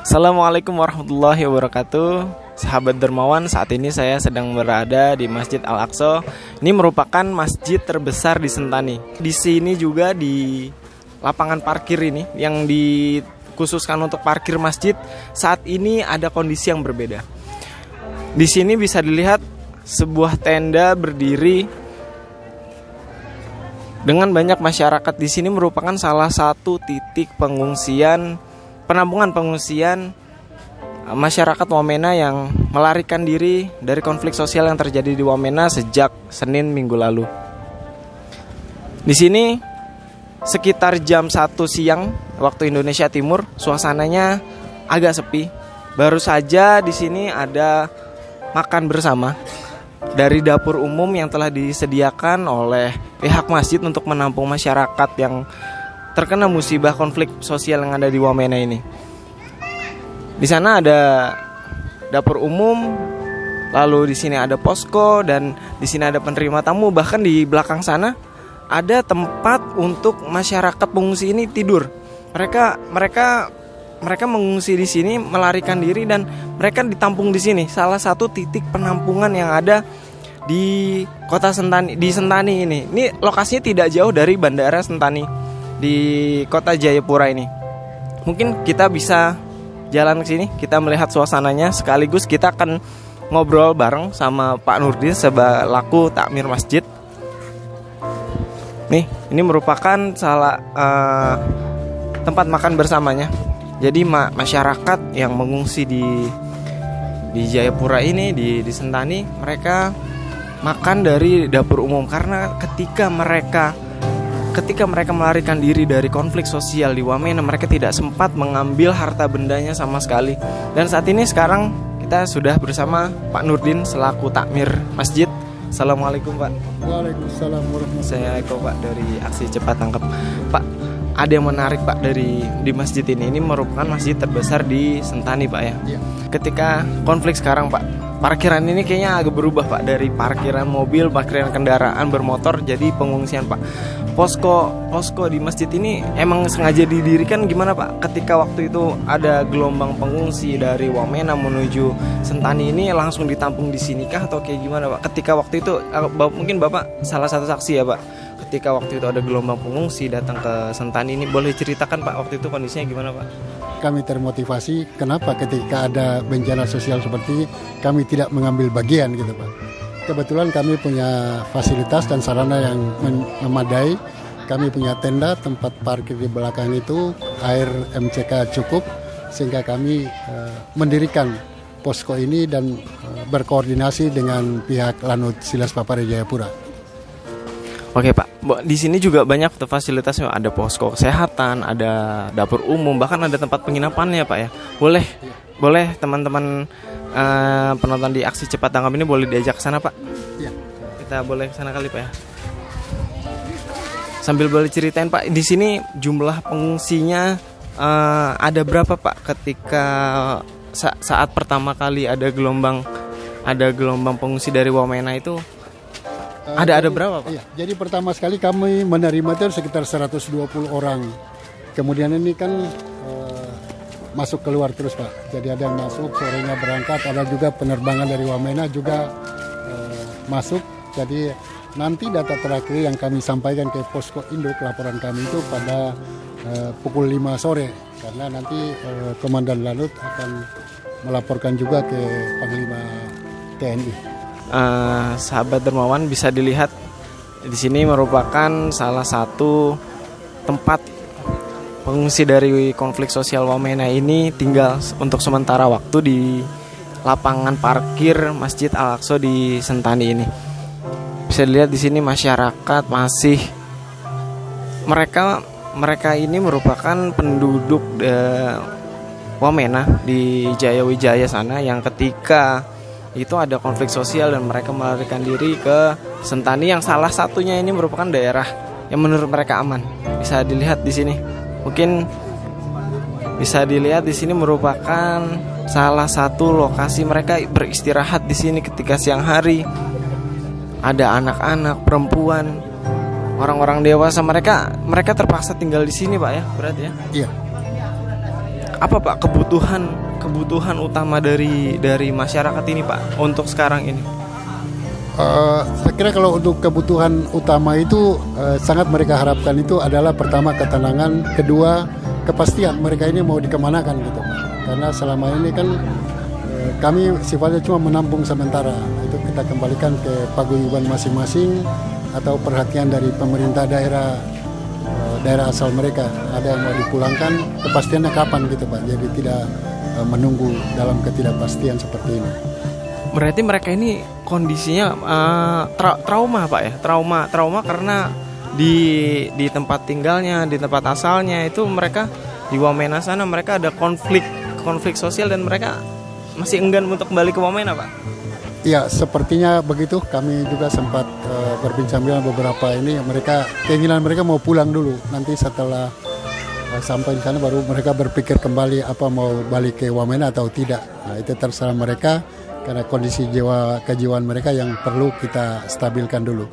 Assalamualaikum warahmatullahi wabarakatuh. Sahabat dermawan, saat ini saya sedang berada di Masjid Al-Aqsa. Ini merupakan masjid terbesar di Sentani. Di sini juga di lapangan parkir ini yang dikhususkan untuk parkir masjid, saat ini ada kondisi yang berbeda. Di sini bisa dilihat sebuah tenda berdiri dengan banyak masyarakat. Di sini merupakan salah satu titik penampungan pengungsian masyarakat Wamena yang melarikan diri dari konflik sosial yang terjadi di Wamena sejak Senin minggu lalu. Di sini sekitar jam 1 siang waktu Indonesia Timur, suasananya agak sepi. Baru saja di sini ada makan bersama dari dapur umum yang telah disediakan oleh pihak masjid untuk menampung masyarakat yang terkena musibah konflik sosial yang ada di Wamena ini. Di sana ada dapur umum, lalu di sini ada posko, dan di sini ada penerima tamu. Bahkan di belakang sana ada tempat untuk masyarakat pengungsi ini tidur. Mereka mengungsi di sini, melarikan diri, dan mereka ditampung di sini. Salah satu titik penampungan yang ada di kota Sentani, di Sentani ini. Ini lokasinya tidak jauh dari Bandara Sentani di kota Jayapura ini. Mungkin kita bisa jalan ke sini, kita melihat suasananya, sekaligus kita akan ngobrol bareng sama Pak Nurdin selaku takmir masjid. Nih, ini merupakan tempat makan bersamanya. Jadi masyarakat yang mengungsi di Jayapura ini, di Sentani, mereka makan dari dapur umum karena ketika mereka melarikan diri dari konflik sosial di Wamena, mereka tidak sempat mengambil harta bendanya sama sekali. Dan saat ini sekarang kita sudah bersama Pak Nurdin selaku takmir masjid. Assalamualaikum Pak. Waalaikumsalam warahmatullahi wabarakatuh. Saya Eko Pak dari Aksi Cepat Tangkap. Pak, ada yang menarik Pak di masjid ini. Ini merupakan masjid terbesar di Sentani Pak ya. Iya. Ketika konflik sekarang Pak, parkiran ini kayaknya agak berubah Pak, dari parkiran mobil, parkiran kendaraan bermotor jadi pengungsian Pak. Posko di masjid ini emang sengaja didirikan gimana Pak? Ketika waktu itu ada gelombang pengungsi dari Wamena menuju Sentani ini langsung ditampung di sini kah atau kayak gimana Pak? Ketika waktu itu mungkin Bapak salah satu saksi ya Pak. Ketika waktu itu ada gelombang pengungsi datang ke Sentani ini, boleh ceritakan Pak waktu itu kondisinya gimana Pak? Kami termotivasi kenapa ketika ada bencana sosial seperti ini kami tidak mengambil bagian gitu Pak. Kebetulan kami punya fasilitas dan sarana yang memadai. Kami punya tenda, tempat parkir di belakang itu, air MCK cukup, sehingga kami mendirikan posko ini dan berkoordinasi dengan pihak Lanut Silas Papare Jayapura. Oke Pak, di sini juga banyak fasilitasnya, ada posko kesehatan, ada dapur umum, bahkan ada tempat penginapannya Pak ya. Boleh teman-teman penonton di Aksi Cepat Tangkap ini boleh diajak ke sana Pak? Iya. Kita Boleh ke sana kali Pak ya. Sambil boleh ceritain Pak, di sini jumlah pengungsinya ada berapa Pak ketika saat pertama kali ada gelombang pengungsi dari Wamena itu? Ada berapa Pak? Iya, jadi pertama sekali kami menerima itu sekitar 120 orang. Kemudian ini kan masuk keluar terus Pak. Jadi ada yang masuk, sorenya berangkat, ada juga penerbangan dari Wamena juga masuk. Jadi nanti data terakhir yang kami sampaikan ke posko induk, laporan kami itu pada pukul 5 sore. Karena nanti Komandan Lanut akan melaporkan juga ke Panglima TNI. Sahabat dermawan, bisa dilihat di sini merupakan salah satu tempat pengungsi dari konflik sosial Wamena ini tinggal untuk sementara waktu di lapangan parkir Masjid Al-Aqsa di Sentani ini. Bisa dilihat di sini masyarakat masih mereka ini merupakan penduduk Wamena di Jayawijaya sana yang ketika itu ada konflik sosial dan mereka melarikan diri ke Sentani yang salah satunya ini merupakan daerah yang menurut mereka aman. Bisa dilihat di sini. Mungkin bisa dilihat di sini merupakan salah satu lokasi mereka beristirahat di sini ketika siang hari. Ada anak-anak, perempuan, orang-orang dewasa, mereka terpaksa tinggal di sini Pak ya, berarti ya? Iya. apa Pak kebutuhan utama dari masyarakat ini Pak untuk sekarang ini? Saya kira kalau untuk kebutuhan utama itu sangat mereka harapkan itu adalah pertama ketenangan, kedua kepastian mereka ini mau dikemanakan gitu Pak. Karena selama ini kan kami sifatnya cuma menampung sementara, itu kita kembalikan ke paguyuban masing-masing atau perhatian dari pemerintah daerah asal mereka. Ada yang mau dipulangkan, kepastiannya kapan gitu Pak. Jadi tidak menunggu dalam ketidakpastian seperti ini. Berarti mereka ini kondisinya trauma Pak ya, trauma karena di tempat tinggalnya, di tempat asalnya itu mereka di Wamena sana mereka ada konflik sosial dan mereka masih enggan untuk kembali ke Wamena Pak. Ya, sepertinya begitu. Kami juga sempat berbincang-bincang beberapa ini. Keinginan mereka mau pulang dulu. Nanti setelah sampai di sana baru mereka berpikir kembali apa mau balik ke Wamena atau tidak. Nah, itu terserah mereka karena kondisi kejiwaan mereka yang perlu kita stabilkan dulu.